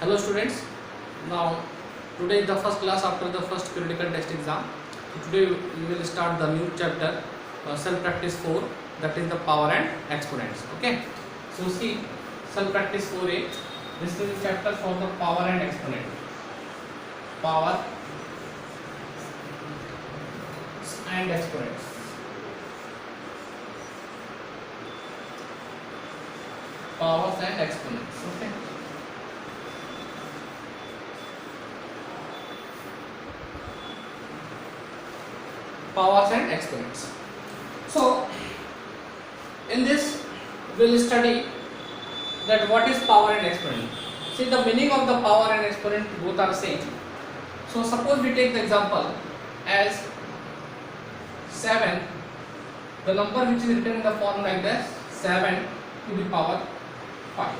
Hello students, now today is the first class after the first periodical test exam. So today we will start the new chapter, self practice 4, that is the power and exponents. Okay, so see self practice 4a, this is the chapter for the power and exponent. Power and exponents. Powers and exponents. Okay. Powers and exponents. So in this we'll study that what is power and exponent. See, the meaning of the power and exponent both are same. So suppose we take the example as 7, the number which is written in the form like this, 7 to the power 5.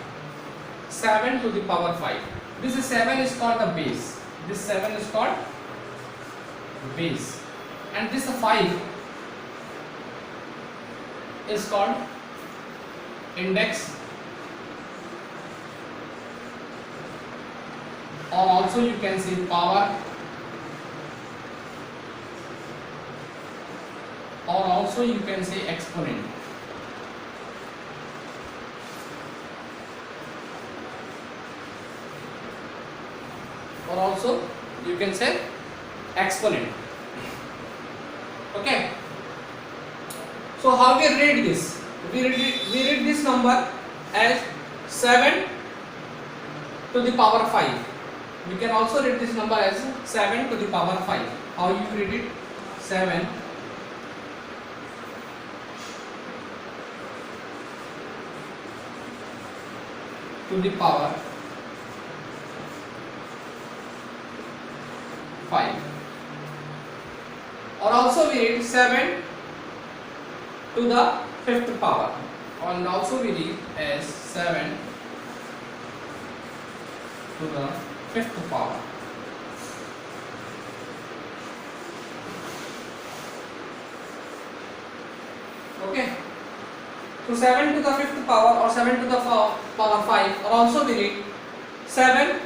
7 to the power 5. This 7 is called the base. This 7 is called base. And this 5 is called index, or also you can say power, or also you can say exponent. Or also you can say exponent. Okay. So how we read this? We read this number as 7 to the power 5. We can also read this number as 7 to the power 5. How you read it? 7 to the power 5. Or also we read 7 to the 5th power, and also we read as 7 to the 5th power. Okay. So 7 to the 5th power or 7 to the power 5, or also we read 7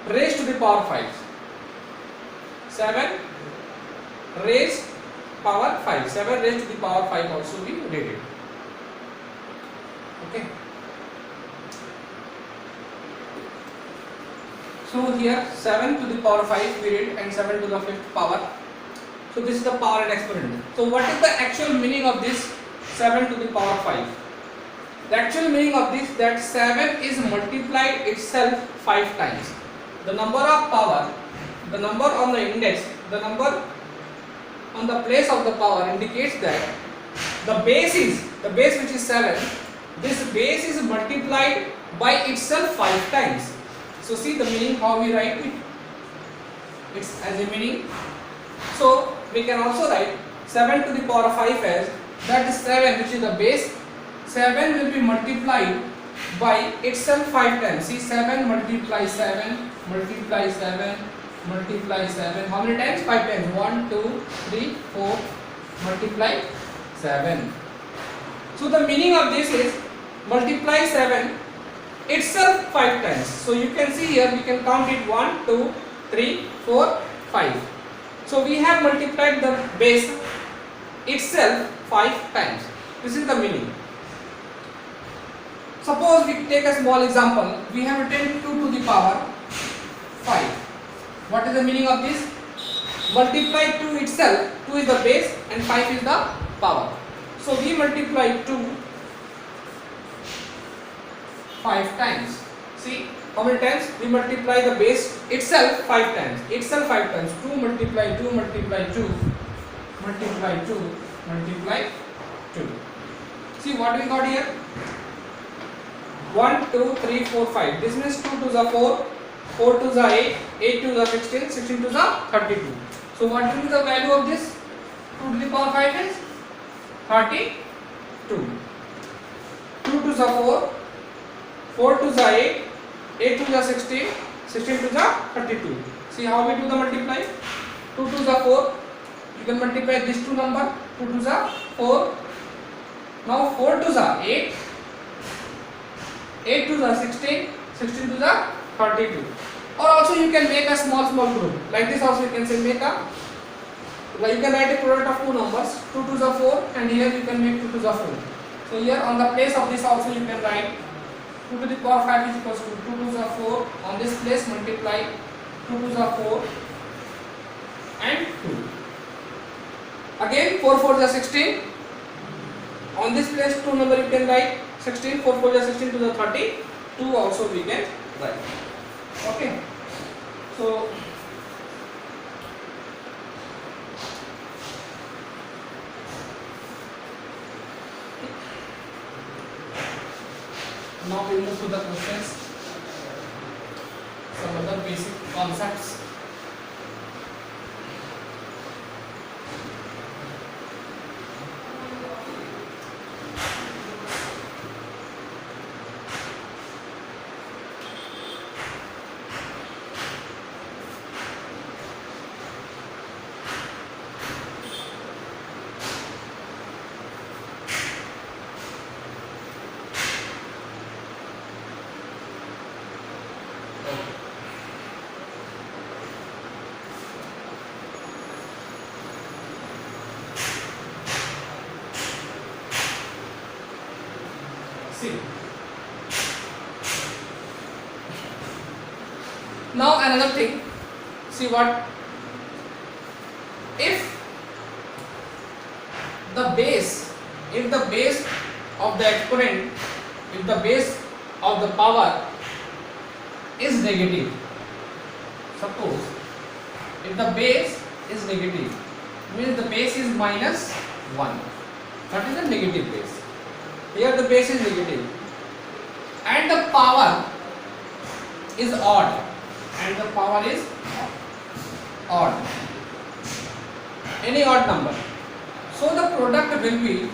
raised to the power 5. 7 raised power 5. 7 raised to the power 5 also we read it. Okay. So here 7 to the power 5 we read, and 7 to the 5th power. So this is the power and exponent. So what is the actual meaning of this 7 to the power 5? The actual meaning of this, that 7 is multiplied itself 5 times. The number of power, the number on the index, the number on the place of the power indicates that the base which is 7, this base is multiplied by itself 5 times. So see the meaning how we write it. It's as a meaning. So we can also write 7 to the power 5 as, that is 7 which is the base, 7 will be multiplied by itself 5 times. See, 7 multiply 7 multiply 7 multiply 7. How many times? 5 times. 1, 2, 3, 4 multiply 7. So the meaning of this is multiply 7 itself 5 times. So you can see here, we can count it 1, 2, 3, 4, 5. So we have multiplied the base itself 5 times. This is the meaning. Suppose we take a small example. We have written 2 to the power 5. What is the meaning of this? Multiply 2 itself. 2 is the base and 5 is the power. So we multiply 2 5 times. See how many times? We multiply the base itself 5 times. Itself 5 times. 2 multiply 2 multiply 2 multiply 2 multiply 2. See what we got here? 1, 2, 3, 4, 5. This means 2 to the 4, 4 to the 8, 8 to the 16, 16 to the 32. So what will be the value of this? 2 to the power 5 is 32. 2 to the 4, 4 to the 8, 8 to the 16, 16 to the 32. See how we do the multiply? 2 to the 4, you can multiply these two number. 2 to the 4, Now 4 to the 8, 8 to the 16, 16 to the 32. Or also you can make a small group. Like this also you can say make a, like you can write a product of two numbers, 2 to the 4, and here you can make 2 to the 4. So here on the place of this also you can write 2 to the power 5 is equals to 2 to the 4. On this place multiply 2 to the 4 and 2. Again 4 4 is 16. On this place 2 number you can write 16, 4 4 is 16 to the 30. 2 also we can write. Okay. So now we move to the questions, some other basic concepts. See. Now another thing. See what? If the base of the exponent, if the base of the power is negative, suppose if the base is negative, means the base is minus 1. That is a negative base. Here the base is negative and the power is odd, any odd number, so the product will be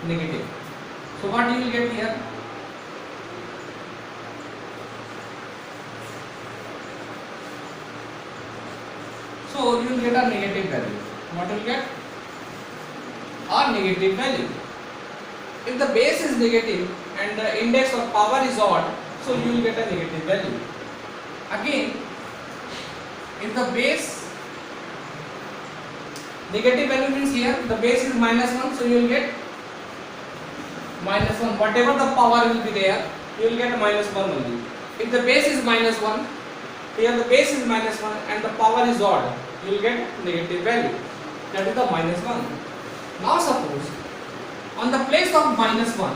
negative. So what you will get here? So you will get a negative value. What will you get? A negative value. If the base is negative and the index of power is odd, so you will get a negative value. Again, if the base negative value means here the base is minus 1, so you will get minus 1. Whatever the power will be there, you will get minus 1 only. If the base is minus 1, here the base is minus 1 and the power is odd, you will get negative value. That is the minus 1. Now suppose on the place of minus 1,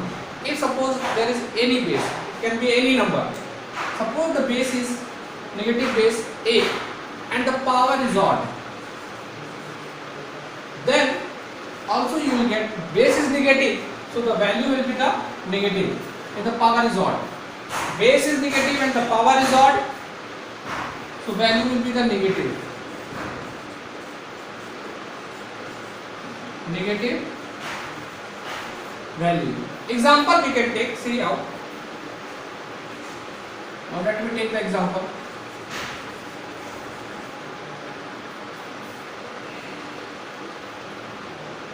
if suppose there is any base, it can be any number. Suppose the base is negative base 8 and the power is odd. Then also you will get base is negative, so the value will be the negative if the power is odd. Base is negative and the power is odd, so value will be the negative value. Example we can take, see how. Now let me take the example.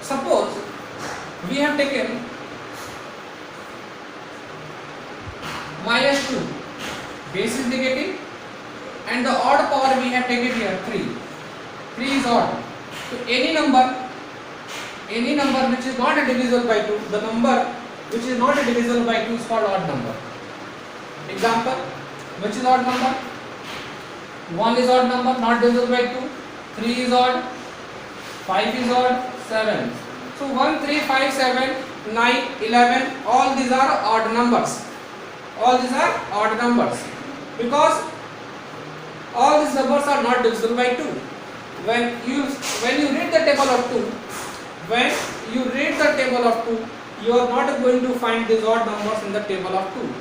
Suppose we have taken minus 2, base is negative and the odd power we have taken here 3. 3 is odd. So any number which is not divisible by 2, the number which is not divisible by 2 is called odd number. Example, which is odd number? 1 is odd number, not divisible by 2. 3 is odd, 5 is odd, 7. So 1, 3, 5, 7, 9, 11, all these are odd numbers. All these are odd numbers because all these numbers are not divisible by 2. When you read the table of 2, you are not going to find these odd numbers in the table of 2.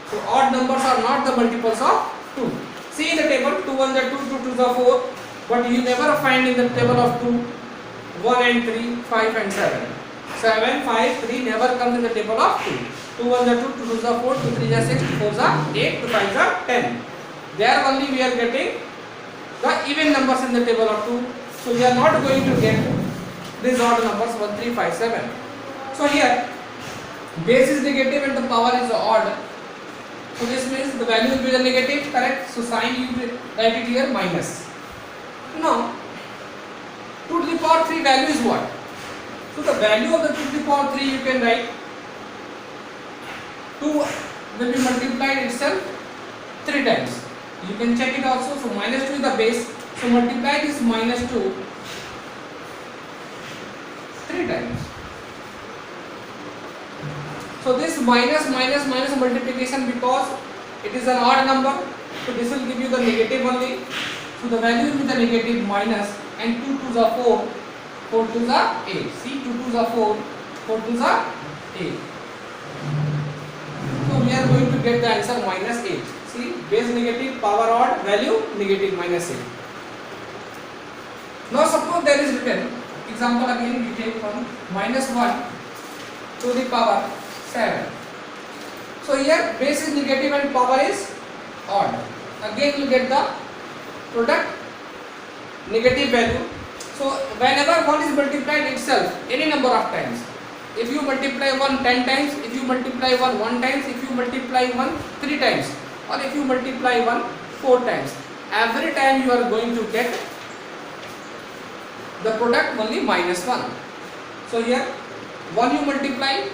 So odd numbers are not the multiples of 2. See in the table, 2 1 is 2, 2 2 is 4, but you never find in the table of 2 1 and 3, 5 and 7. 7, 5, 3 never comes in the table of 2. 2 1 is 2, 2 2 is 4, 2 3 is 6, 2 4 is 8, 2 5 is 10. There only we are getting the even numbers in the table of 2. So we are not going to get these odd numbers 1, 3, 5, 7. So here Base is negative and the power is odd. So this means the value will be the negative, correct? So sign you will write it here minus. Now 2 to the power 3 value is what? So the value of the 2 to the power 3 you can write 2 will be multiplied itself 3 times. You can check it also. So minus 2 is the base. So multiply this minus 2 3 times. So this minus multiplication, because it is an odd number, so this will give you the negative only. So the value will be the negative minus, and 2 2s are 4, 4 2s are 8. See, 2 2s are 4, 4 2s are 8. So we are going to get the answer minus 8. See, base negative, power odd, value negative minus 8. Now suppose there is written, example again we take from minus 1 to the power 7. So here base is negative and power is odd. Again you get the product negative value. So whenever 1 is multiplied itself any number of times, if you multiply 1 10 times, if you multiply 1 times, if you multiply 1 3 times, or if you multiply 1 4 times, every time you are going to get the product only minus 1. So here 1 you multiply,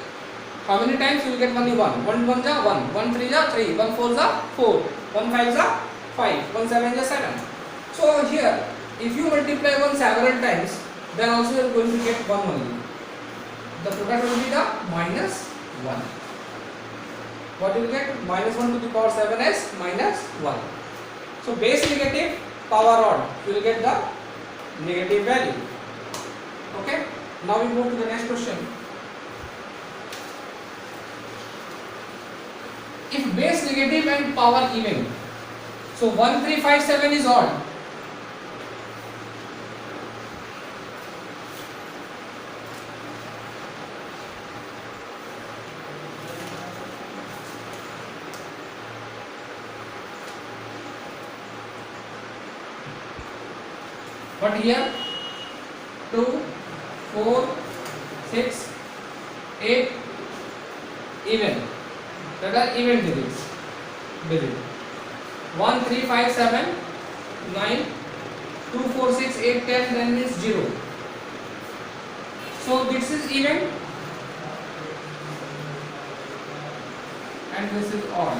how many times you will get only 1? 1 1 ja 1, 1 3 ja 3, 1 4 ja 4, 1 5 ja 5, 1 7 ja 7. So here if you multiply 1 several times, then also you are going to get 1 only. The product will be the minus 1. What you will get? Minus 1 to the power 7 is minus 1. So base negative, power odd, you will get the negative value. Okay. Now we move to the next question. If base negative and power even, so 1 3 5 7 is odd. But here 2 4 6 8 even, that are even digits. 1 3 5 7 9 2 4 6 8 10, then means 0. So this is even and this is odd.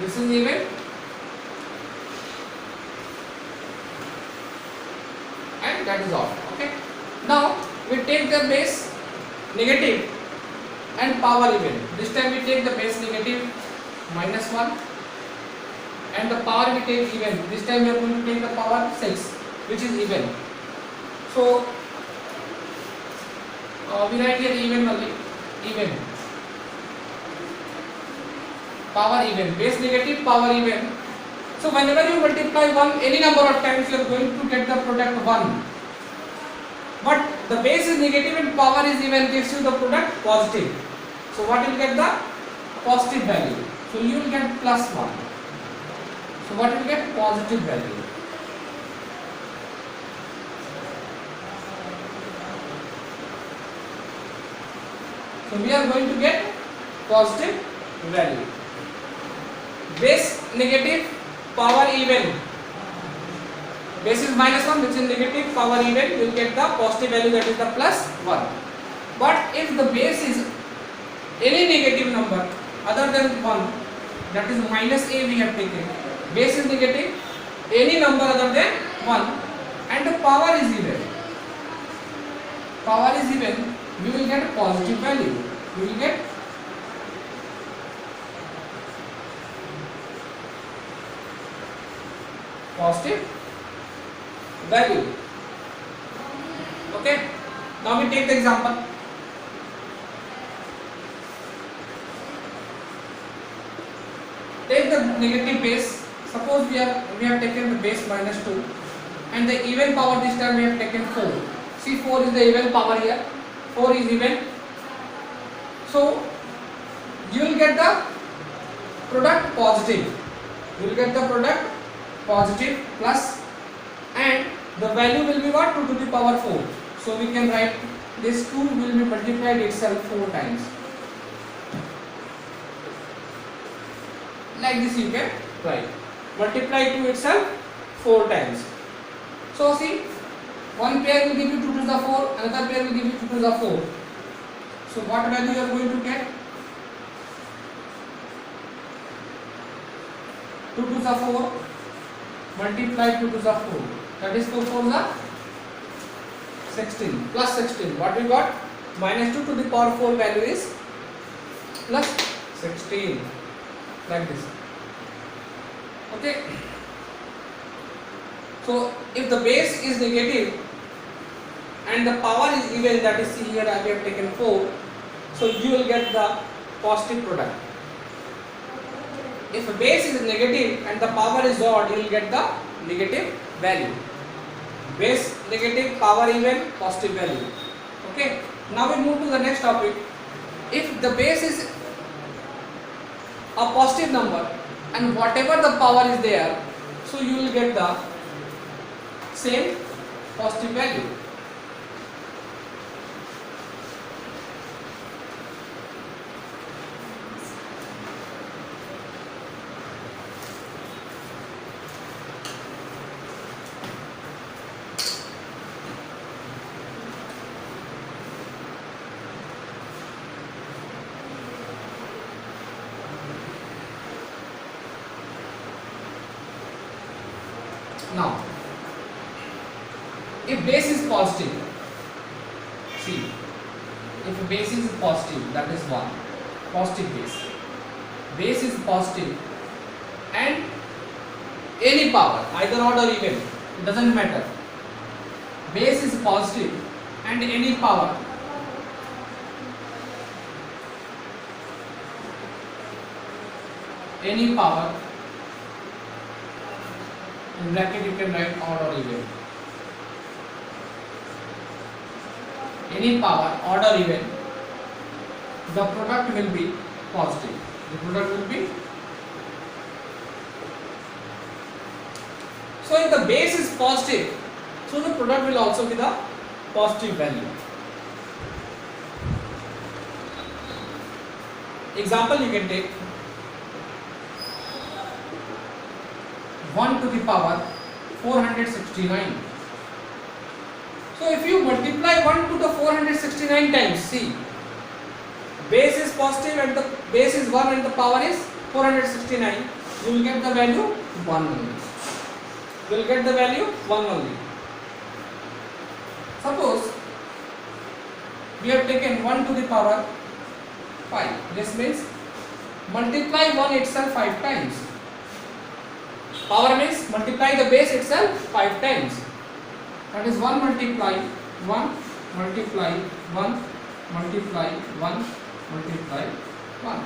This is even and that is odd. Okay. Now we take the base negative and power even. This time we take the base negative minus 1 and the power we take even. This time we are going to take the power 6, which is even. So we write here even only, even. Power even, base negative, power even. So whenever you multiply 1 any number of times, you are going to get the product 1. But the base is negative and power is even, gives you the product positive. So what you will get? The positive value. So you will get plus 1. So what you will get? Positive value. So we are going to get positive value. Base negative, power even. Base is minus 1, which is negative, power even, you will get the positive value, that is the plus 1. But if the base is any negative number other than 1, that is minus a we have taken. Base is negative, any number other than 1, and the power is even. Power is even, we will get positive value. We will get positive value. Okay. Now we take the example. Take the negative base. Suppose we have taken the base minus 2 and the even power this time we have taken 4. See, 4 is the even power here. 4 is even. So get the product positive. You will get the product positive plus, and the value will be what? 2 to the power 4. So we can write this 2 will be multiplied itself 4 times. Like this you can write. Multiply to itself 4 times. So see, one pair will give you 2 to the 4, another pair will give you 2 to the 4. So what value you are going to get? 2 to the 4 multiply 2 to the 4. That is 4 4 the 16 plus 16. What we got? Minus 2 to the power 4 value is plus 16. Like this. Okay. So if the base is negative and the power is even, that is, see here I have taken 4, so you will get the positive product. If a base is negative and the power is odd, you will get the negative value. Base negative, power even, positive value. Okay. Now we move to the next topic. If the base is a positive number and whatever the power is there, so you will get the same positive value. Now, if base is positive, see, if base is positive, that is 1, positive base. Base is positive and any power, either odd or even, it doesn't matter. Base is positive and any power, in bracket you can write odd or even. Any power, odd or even, the product will be positive. The product will be. So if the base is positive, so the product will also be the positive value. Example you can take 1 to the power 469. So if you multiply 1 to the 469 times, see, base is positive and the base is 1 and the power is 469, you will get the value 1 only. You will get the value 1 only. Suppose we have taken 1 to the power 5. This means multiply 1 itself 5 times. Power means multiply the base itself 5 times. That is 1 multiply 1 multiply 1 multiply 1 multiply 1.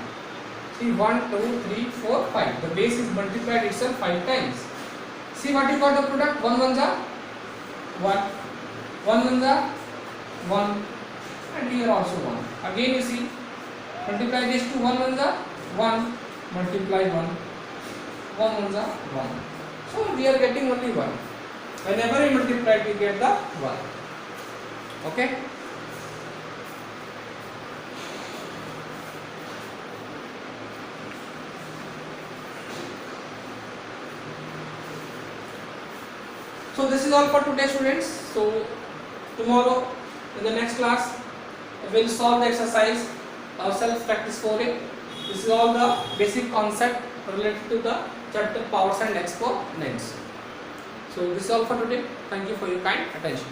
See, 1, 2, 3, 4, 5. The base is multiplied itself 5 times. See what you got the product? 1 1 za 1. 1 1 za 1. And here also 1. Again you see, multiply this to 1 1 za 1 multiply 1. 1 1 za 1. So we are getting only 1. Whenever we multiply, we get the 1. Okay. So this is all for today, students. So tomorrow in the next class we will solve the exercise self practice 4a. This is all the basic concept related to the chapter powers and exponents. So this is all for today. Thank you for your kind attention.